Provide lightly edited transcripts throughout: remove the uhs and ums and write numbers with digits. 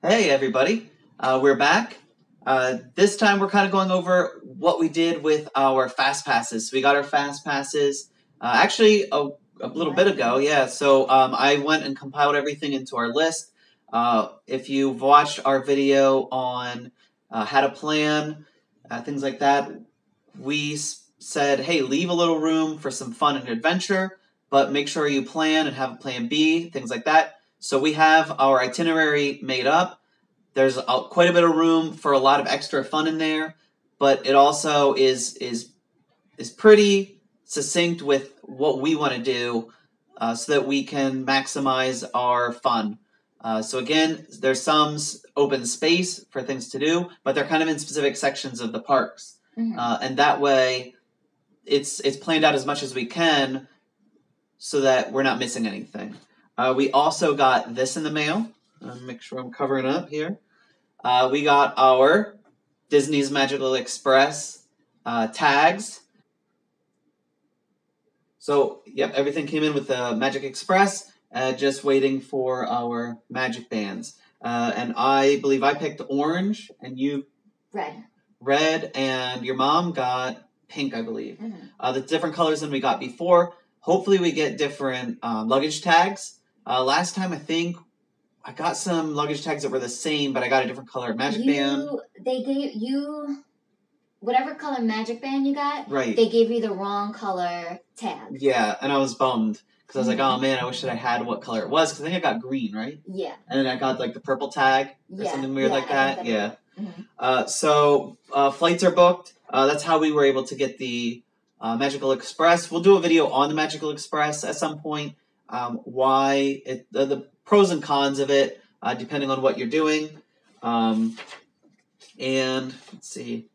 Hey everybody, we're back. This time we're kind of going over what we did with our fast passes. So we got our fast passes actually a little bit ago, yeah. So I went and compiled everything into our list. If you've watched our video on how to plan, things like that, we said, hey, leave a little room for some fun and adventure, but make sure you plan and have a plan B, things like that. So we have our itinerary made up. There's quite a bit of room for a lot of extra fun in there, but it also is pretty succinct with what we want to do, so that we can maximize our fun. So again, there's some open space for things to do, but they're kind of in specific sections of the parks, and that way, it's planned out as much as we can, so that we're not missing anything. We also got this in the mail. Make sure I'm covering up here. We got our Disney's Magical Express tags. So, yep, everything came in with the Magic Express, just waiting for our magic bands. And I believe I picked orange, and you... Red. Red, and your mom got pink, I believe. The different colors than we got before. Hopefully we get different luggage tags. Last time, I think I got some luggage tags that were the same, but I got a different color magic band. They gave you whatever color magic band you got. Right. They gave you the wrong color tag. Yeah, and I was bummed because I was like, oh man, I wish that I had what color it was, because I think I got green, right? Yeah. And then I got like the purple tag or something weird like that. Yeah. Mm-hmm. So flights are booked. That's how we were able to get the Magical Express. We'll do a video on the Magical Express at some point. Why the pros and cons of it, depending on what you're doing. And let's see.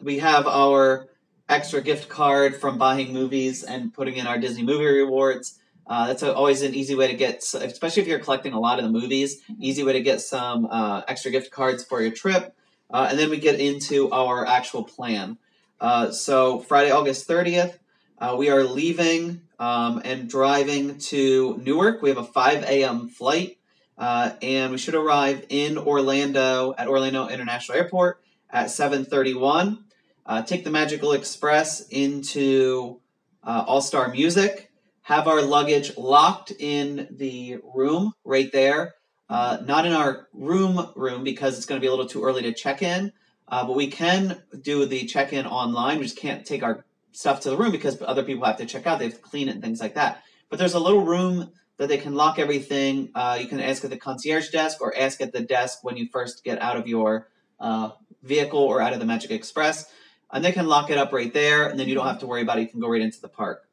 We have our extra gift card from buying movies and putting in our Disney movie rewards. That's always an easy way to get, especially if you're collecting a lot of the movies, easy way to get some extra gift cards for your trip. And then we get into our actual plan. So Friday, August 30th, we are leaving and driving to Newark. We have a 5 a.m. flight, and we should arrive in Orlando at Orlando International Airport at 7:31. Take the Magical Express into All-Star Music. Have our luggage locked in the room right there. Not in our room because it's going to be a little too early to check in. But we can do the check-in online. We just can't take our stuff to the room because other people have to check out. They have to clean it and things like that. But there's a little room that they can lock everything. You can ask at the concierge desk or ask at the desk when you first get out of your vehicle or out of the Magic Express. And they can lock it up right there, and then you don't have to worry about it. You can go right into the park.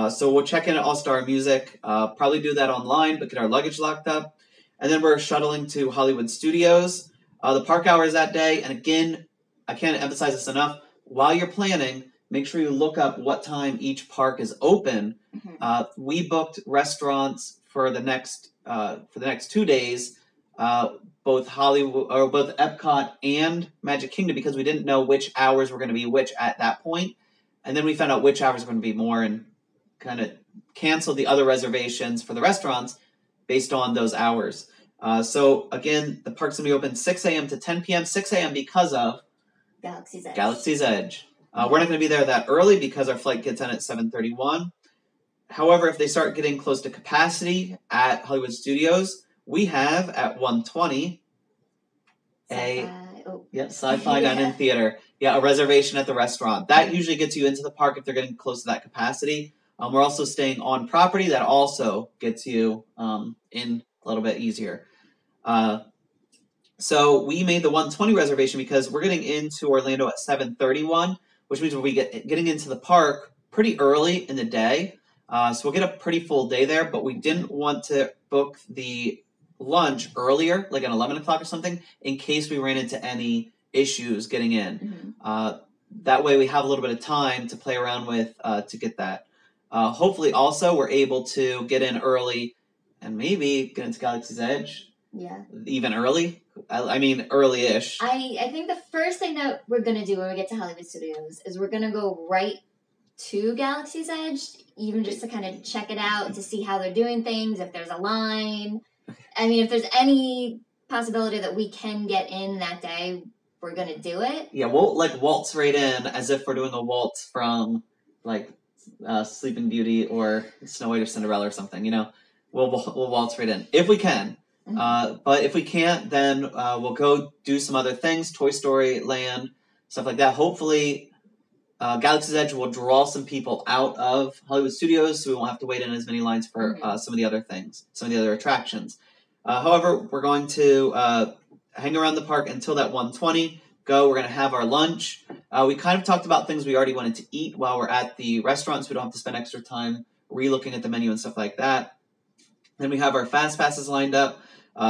So we'll check in at All-Star Music, probably do that online, but get our luggage locked up. And then we're shuttling to Hollywood Studios. The park hours that day, and again, I can't emphasize this enough, while you're planning, make sure you look up what time each park is open. We booked restaurants for the next 2 days, both Epcot and Magic Kingdom, because we didn't know which hours were going to be which at that point. And then we found out which hours were going to be more and kind of canceled the other reservations for the restaurants based on those hours. So again, the park's going to be open 6 a.m. to 10 p.m. 6 a.m. because of Galaxy's Edge. We're not going to be there that early because our flight gets in at 7:31. However, if they start getting close to capacity at Hollywood Studios, we have at 1:20 Sci-Fi Dine-In Theater. Yeah, a reservation at the restaurant. That usually gets you into the park if they're getting close to that capacity. We're also staying on property. That also gets you in a little bit easier. So we made the 1:20 reservation because we're getting into Orlando at 7:31, which means we'll be getting into the park pretty early in the day. So we'll get a pretty full day there, but we didn't want to book the lunch earlier, like at 11 o'clock or something, in case we ran into any issues getting in. That way we have a little bit of time to play around with to get that. Hopefully also we're able to get in early and maybe get into Galaxy's Edge. Yeah. Even early? I mean, early-ish. I think the first thing that we're going to do when we get to Hollywood Studios is we're going to go right to Galaxy's Edge, even just to kind of check it out, to see how they're doing things, if there's a line. I mean, if there's any possibility that we can get in that day, we're going to do it. Yeah, we'll like waltz right in as if we're doing a waltz from like Sleeping Beauty or Snow White or Cinderella or something. You know, we'll waltz right in if we can. But if we can't, then we'll go do some other things, Toy Story Land, stuff like that. Hopefully, Galaxy's Edge will draw some people out of Hollywood Studios, so we won't have to wait in as many lines for some of the other things, some of the other attractions. However, we're going to hang around the park until that 1:20. We're going to have our lunch. We kind of talked about things we already wanted to eat while we're at the restaurant, so we don't have to spend extra time re-looking at the menu and stuff like that. Then we have our fast passes lined up.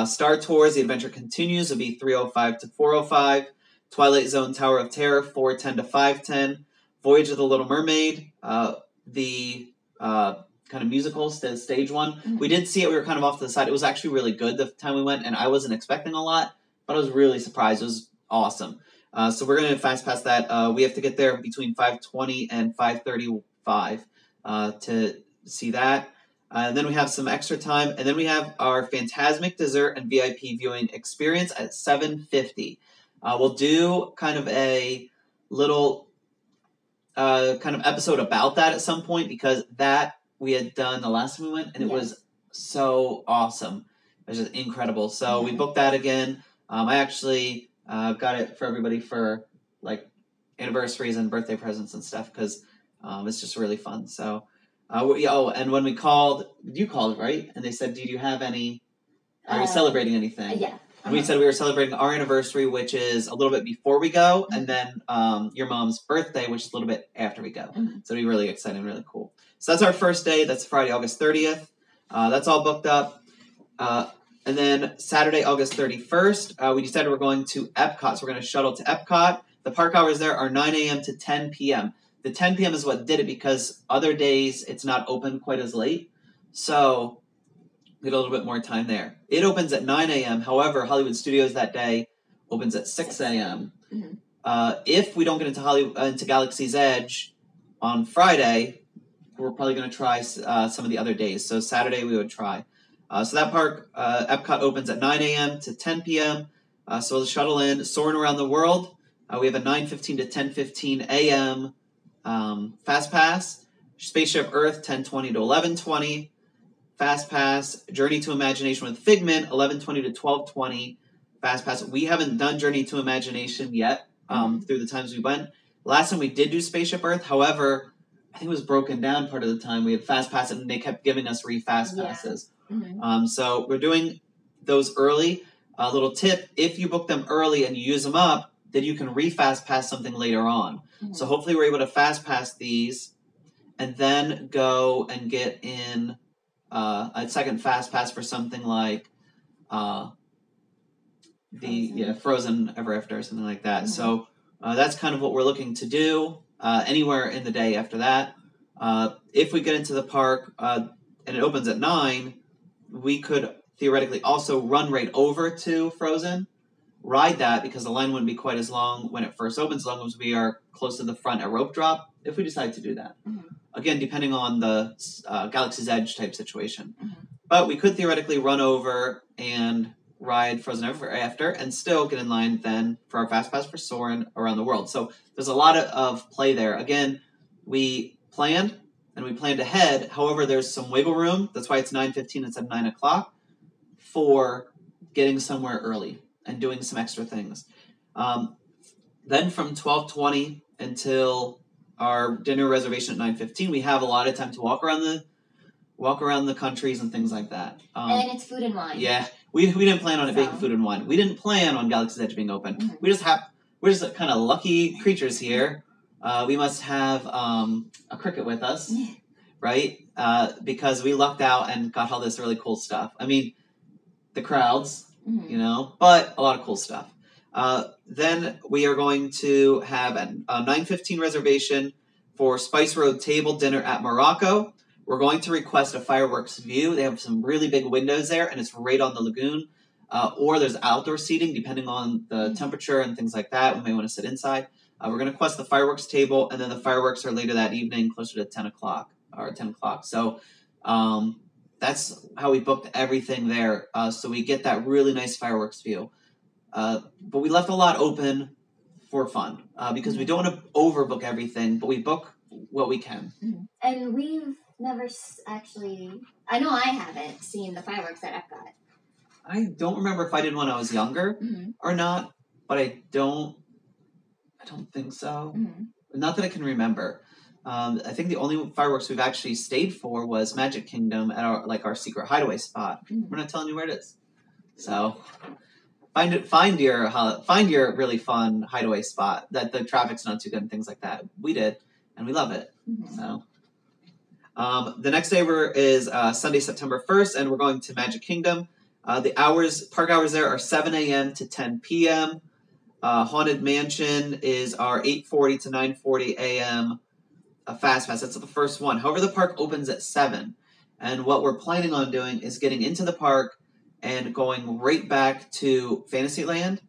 Star Tours, The Adventure Continues, will be 3:05 to 4:05. Twilight Zone, Tower of Terror, 4:10 to 5:10. Voyage of the Little Mermaid, the kind of musical stage one. We did see it. We were kind of off to the side. It was actually really good the time we went, and I wasn't expecting a lot, but I was really surprised. It was awesome. So we're going to fast pass that. We have to get there between 5:20 and 5:35 to see that. And then we have some extra time, and then we have our Fantasmic dessert and VIP viewing experience at 7:50. We'll do kind of a little kind of episode about that at some point, because that we had done the last time we went, and it was so awesome. It was just incredible. So we booked that again. I actually got it for everybody for like anniversaries and birthday presents and stuff, because it's just really fun. So, and when we called, you called, right? And they said, "Did you have any? Are you celebrating anything?" Yeah. And we said we were celebrating our anniversary, which is a little bit before we go, and then your mom's birthday, which is a little bit after we go. So it'll be really exciting, really cool. So that's our first day. That's Friday, August 30th. That's all booked up. And then Saturday, August 31st, we decided we're going to Epcot. So we're going to shuttle to Epcot. The park hours there are 9 a.m. to 10 p.m. The 10 p.m. is what did it, because other days it's not open quite as late. So we get a little bit more time there. It opens at 9 a.m. However, Hollywood Studios that day opens at 6 a.m. If we don't get into Galaxy's Edge on Friday, we're probably going to try some of the other days. So Saturday we would try. So that park, Epcot, opens at 9 a.m. to 10 p.m. So we'll shuttle in. Soarin' Around the World, we have a 9:15 to 10:15 a.m. Fast Pass. Spaceship Earth, 10:20 to 11:20. Fast Pass. Journey to Imagination with Figment, 11:20 to 12:20. Fast Pass. We haven't done Journey to Imagination yet through the times we went. Last time we did do Spaceship Earth, however, I think it was broken down part of the time. We had Fast Pass, and they kept giving us Fast Passes. So we're doing those early. A little tip, if you book them early and you use them up, then you can Fast Pass something later on. So hopefully we're able to Fast Pass these and then go and get in a second Fast Pass for something like Frozen Ever After or something like that. So that's kind of what we're looking to do anywhere in the day after that. If we get into the park and it opens at 9, we could theoretically also run right over to Frozen, ride that, because the line wouldn't be quite as long when it first opens, as long as we are close to the front at rope drop, if we decide to do that. Again, depending on the Galaxy's Edge type situation. But we could theoretically run over and ride Frozen Ever After and still get in line then for our Fast Pass for Soarin' Around the World. So there's a lot of play there. Again, we planned and we planned ahead. However, there's some wiggle room. That's why it's 9:15 instead of 9 o'clock for getting somewhere early and doing some extra things. Then from 12:20 until our dinner reservation at 9:15, we have a lot of time to walk around the countries and things like that. And it's food and wine. Yeah, we didn't plan on it being food and wine. We didn't plan on Galaxy's Edge being open. We're just kind of lucky creatures here. We must have a cricket with us, right? Because we lucked out and got all this really cool stuff. I mean, the crowds, but a lot of cool stuff. Then we are going to have a 9:15 reservation for Spice Road Table Dinner at Morocco. We're going to request a fireworks view. They have some really big windows there, and it's right on the lagoon. Or there's outdoor seating, depending on the temperature and things like that. We may want to sit inside. We're going to request the fireworks table, and then the fireworks are later that evening, closer to 10 o'clock or 10 o'clock. So that's how we booked everything there. So we get that really nice fireworks view. But we left a lot open for fun because we don't want to overbook everything, but we book what we can. And we've never actually, I know I haven't seen the fireworks at Epcot. I don't remember if I did when I was younger or not, but I don't think so. Not that I can remember. I think the only fireworks we've actually stayed for was Magic Kingdom at our secret hideaway spot. We're not telling you where it is, so find your really fun hideaway spot that the traffic's not too good and things like that. We did, and we love it. So the next day is Sunday, September 1st, and we're going to Magic Kingdom. The park hours there are 7 a.m. to 10 p.m. Haunted Mansion is our 8:40 to 9:40 a.m. FastPass. That's the first one. However, the park opens at 7. And what we're planning on doing is getting into the park and going right back to Fantasyland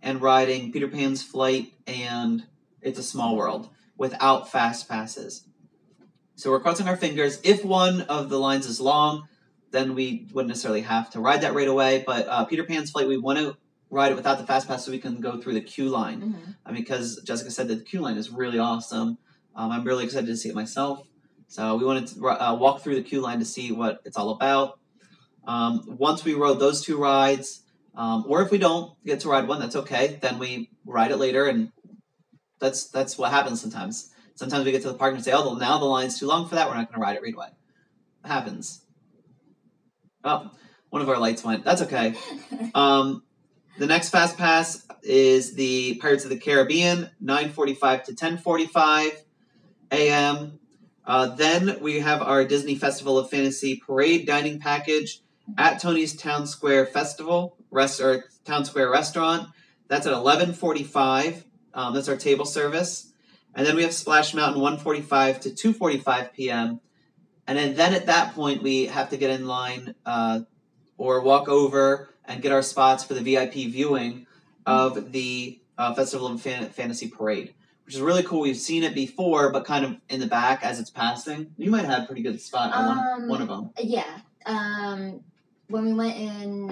and riding Peter Pan's Flight and It's a Small World without FastPasses. So we're crossing our fingers. If one of the lines is long, then we wouldn't necessarily have to ride that right away. But Peter Pan's Flight, we want to ride it without the FastPass so we can go through the queue line. Because Jessica said that the queue line is really awesome. I'm really excited to see it myself. So we wanted to walk through the queue line to see what it's all about. Once we rode those 2 rides, or if we don't get to ride one, that's okay. Then we ride it later, and that's what happens sometimes. Sometimes we get to the park and say, oh, now the line's too long for that. We're not going to ride it right away. It happens. Oh, one of our lights went. That's okay. The next FastPass is the Pirates of the Caribbean, 9:45 to 10:45 a.m. Then we have our Disney Festival of Fantasy Parade dining package at Tony's Town Square Festival Town Square Restaurant. That's at 11:45. That's our table service. And then we have Splash Mountain 1:45 to 2:45 p.m. And then at that point we have to get in line or walk over and get our spots for the VIP viewing of the Festival of Fantasy Parade, which is really cool. We've seen it before, but kind of in the back as it's passing. You might have a pretty good spot on one of them. Yeah. When we went in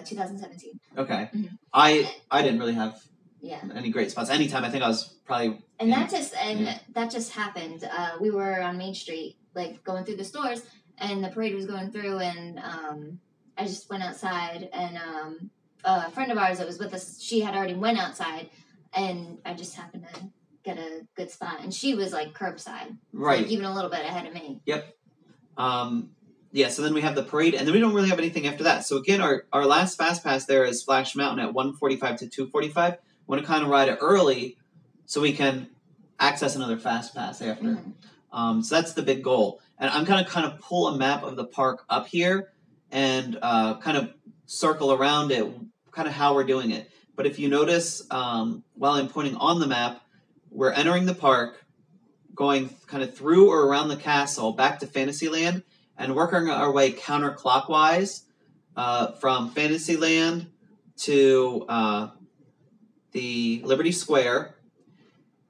2017. Okay. I didn't really have any great spots. Anytime, I think I was probably... And that just happened. We were on Main Street, like, going through the stores, and the parade was going through, and I just went outside, and a friend of ours that was with us, she had already went outside, and I just happened to get a good spot, and she was like curbside, right? Like even a little bit ahead of me. Yep. Yeah. So then we have the parade, and then we don't really have anything after that. So again, our last FastPass there is Splash Mountain at 1:45 to 2:45. We want to kind of ride it early so we can access another FastPass after. So that's the big goal, and I'm gonna kind of pull a map of the park up here and kind of circle around it, kind of how we're doing it. But if you notice, while I'm pointing on the map, we're entering the park, going kind of through or around the castle, back to Fantasyland, and working our way counterclockwise from Fantasyland to the Liberty Square,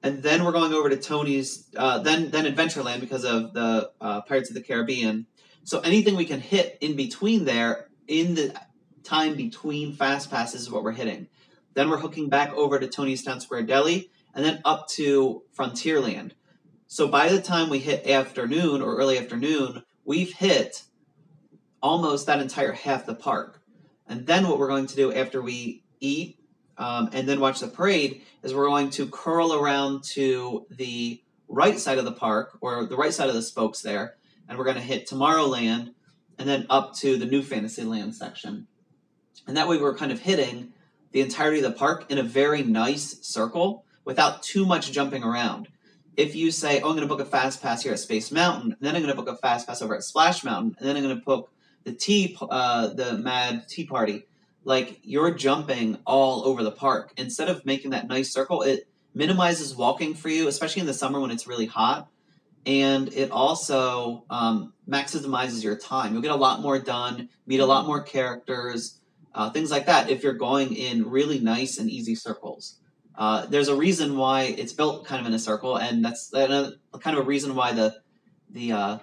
and then we're going over to Tony's, then Adventureland because of the Pirates of the Caribbean. So anything we can hit in between there, in the time between FastPasses is what we're hitting. Then we're hooking back over to Tony's Town Square Deli, and then up to Frontierland. So by the time we hit afternoon or early afternoon, we've hit almost that entire half the park. And then what we're going to do after we eat and then watch the parade is we're going to curl around to the right side of the park, or the right side of the spokes there, and we're going to hit Tomorrowland and then up to the new Fantasyland section. And that way we're kind of hitting the entirety of the park in a very nice circle without too much jumping around. If you say, oh, I'm going to book a FastPass here at Space Mountain, and then I'm going to book a FastPass over at Splash Mountain, and then I'm going to book the Mad Tea Party, like, you're jumping all over the park. Instead of making that nice circle, it minimizes walking for you, especially in the summer when it's really hot. And it also maximizes your time. You'll get a lot more done, meet a lot more characters, things like that if you're going in really nice and easy circles. There's a reason why it's built kind of in a circle, and that's kind of a reason why the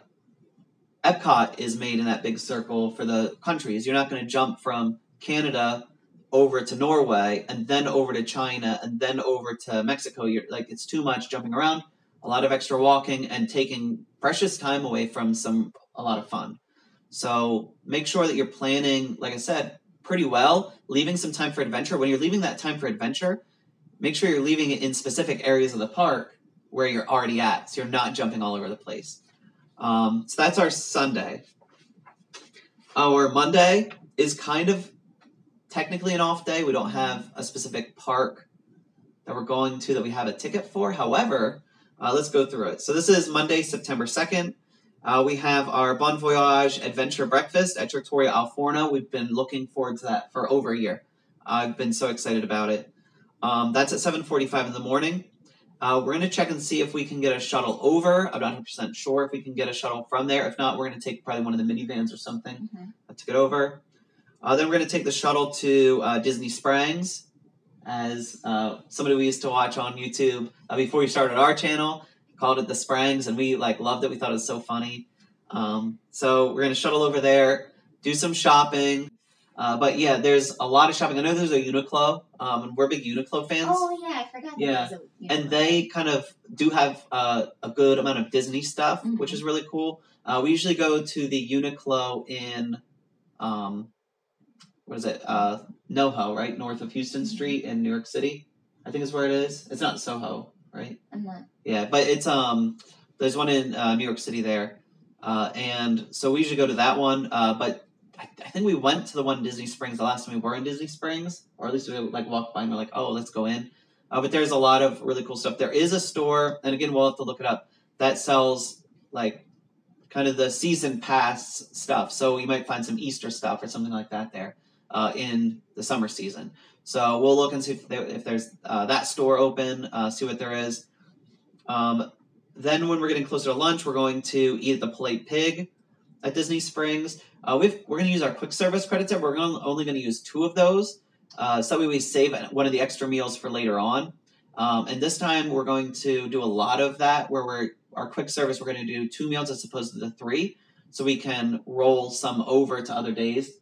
Epcot is made in that big circle for the countries. You're not going to jump from Canada over to Norway and then over to China and then over to Mexico. You're like, it's too much jumping around, a lot of extra walking and taking precious time away from a lot of fun. So make sure that you're planning, like I said, pretty well, leaving some time for adventure. When you're leaving that time for adventure, make sure you're leaving it in specific areas of the park where you're already at, so you're not jumping all over the place. So that's our Sunday. Our Monday is kind of technically an off day. We don't have a specific park that we're going to that we have a ticket for. However, let's go through it. So this is Monday, September 2nd. We have our Bon Voyage Adventure Breakfast at Trattoria Al Forno. We've been looking forward to that for over a year. I've been so excited about it. That's at 7:45 in the morning. We're going to check and see if we can get a shuttle over. I'm not 100% sure if we can get a shuttle from there. If not, we're going to take probably one of the minivans or something to get over. Then we're going to take the shuttle to Disney Springs, as somebody we used to watch on YouTube before we started our channel called it the Springs, and we loved it. We thought it was so funny. So we're going to shuttle over there, do some shopping. But yeah, there's a lot of shopping. I know there's a Uniqlo, and we're big Uniqlo fans. Oh yeah, I forgot. Yeah, and they kind of do have a good amount of Disney stuff, which is really cool. We usually go to the Uniqlo in, what is it? NoHo, right? North of Houston Street in New York City, I think is where it is. It's not Soho, right? I'm not. Yeah, but it's there's one in New York City there, and so we usually go to that one. But I think we went to the one in Disney Springs the last time we were in Disney Springs, or at least we walked by and we're like, oh, let's go in. But there's a lot of really cool stuff. There is a store, and again, we'll have to look it up, that sells kind of the season pass stuff. So you might find some Easter stuff or something like that there in the summer season. So we'll look and see if there's that store open, see what there is. Then when we're getting closer to lunch, we're going to eat at the Polite Pig at Disney Springs. We're going to use our quick service credits there. We're only going to use 2 of those. So we save one of the extra meals for later on. And this time we're going to do a lot of that where our quick service, we're going to do 2 meals as opposed to the 3. So we can roll some over to other days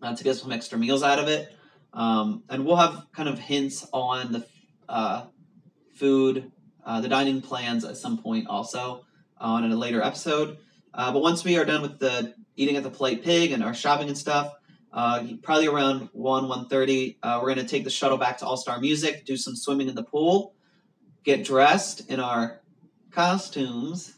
to get some extra meals out of it. And we'll have kind of hints on the food, the dining plans at some point also on a later episode. But once we are done with the eating at the Polite Pig and our shopping and stuff, probably around 1:30, we're going to take the shuttle back to All Star Music, do some swimming in the pool, get dressed in our costumes,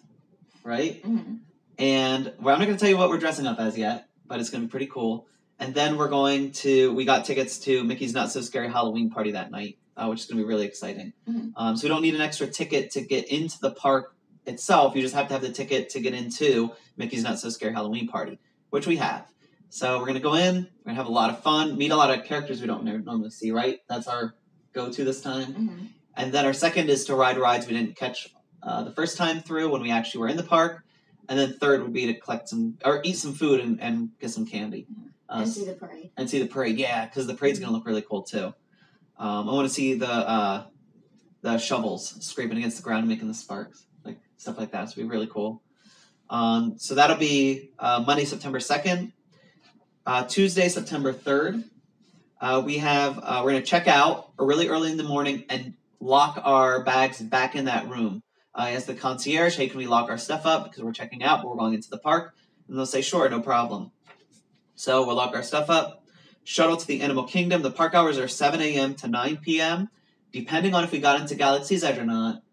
right? Mm-hmm. And I'm not going to tell you what we're dressing up as yet, but it's going to be pretty cool. And then we got tickets to Mickey's Not So Scary Halloween Party that night, which is going to be really exciting. Mm-hmm. So we don't need an extra ticket to get into the park itself. You just have to have the ticket to get into Mickey's Not So Scary Halloween Party, which we have. So we're going to go in, we're going to have a lot of fun, meet a lot of characters we don't normally see, right? That's our go-to this time. Mm-hmm. And then our second is to ride rides we didn't catch the first time through when we actually were in the park. And then third would be to eat some food and get some candy. And see the parade. And see the parade, yeah, because the parade's going to look really cool too. I want to see the shovels scraping against the ground and making the sparks, stuff like that. So it'll be really cool. So that'll be Monday, September 2nd. Tuesday, September 3rd. We're going to check out really early in the morning and lock our bags back in that room. Ask the concierge, hey, can we lock our stuff up because we're checking out, but we're going into the park? And they'll say, sure, no problem. So we'll lock our stuff up. Shuttle to the Animal Kingdom. The park hours are 7 a.m. to 9 p.m. Depending on if we got into Galaxy's Edge or not.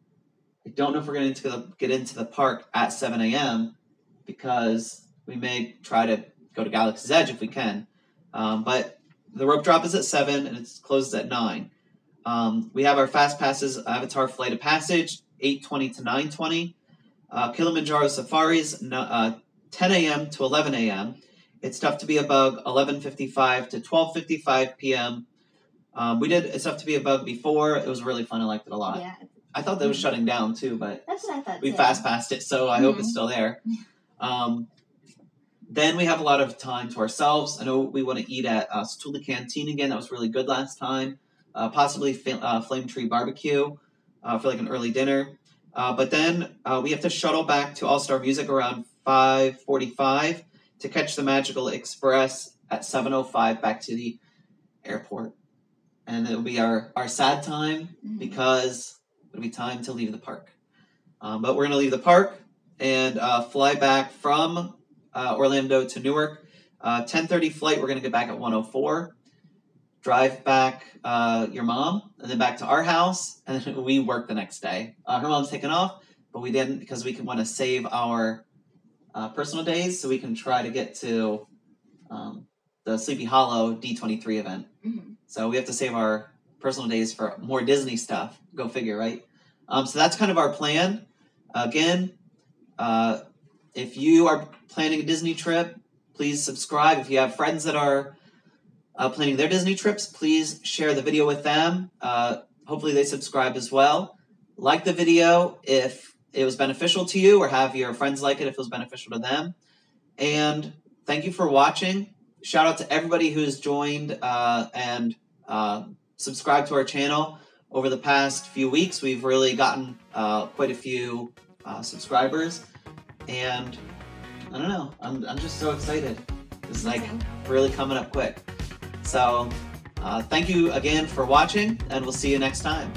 I don't know if we're going to get into the park at 7 a.m. because we may try to go to Galaxy's Edge if we can. But the rope drop is at 7 and it closes at 9. We have our fast passes, Avatar Flight of Passage, 8:20 to 9:20. Kilimanjaro Safaris, 10 a.m. to 11 a.m. It's Tough to Be a Bug, 11:55 to 12:55 p.m. We did It's Tough to Be a Bug before. It was really fun. I liked it a lot. Yeah. I thought that was shutting down too, but that's what I thought. We fast passed it, so I hope it's still there. Then we have a lot of time to ourselves. I know we want to eat at Stula Canteen again. That was really good last time. Possibly Flame Tree Barbecue for an early dinner. But then we have to shuttle back to All Star Music around 5:45 to catch the Magical Express at 7:05 back to the airport. And it'll be our sad time because it'll be time to leave the park. But we're going to leave the park and fly back from Orlando to Newark. 10:30 flight, we're going to get back at 1:04. Drive back your mom, and then back to our house, and then we work the next day. Her mom's taken off, but we didn't because we want to save our personal days so we can try to get to the Sleepy Hollow D23 event. So we have to save our personal days for more Disney stuff. Go figure, right? So that's kind of our plan. Again, if you are planning a Disney trip, please subscribe. If you have friends that are planning their Disney trips, please share the video with them. Hopefully they subscribe as well. Like the video if it was beneficial to you, or have your friends like it if it was beneficial to them. And thank you for watching. Shout out to everybody who's joined and subscribed to our channel over the past few weeks. We've really gotten quite a few subscribers, and I don't know, I'm just so excited. It's like really coming up quick. So thank you again for watching, and we'll see you next time.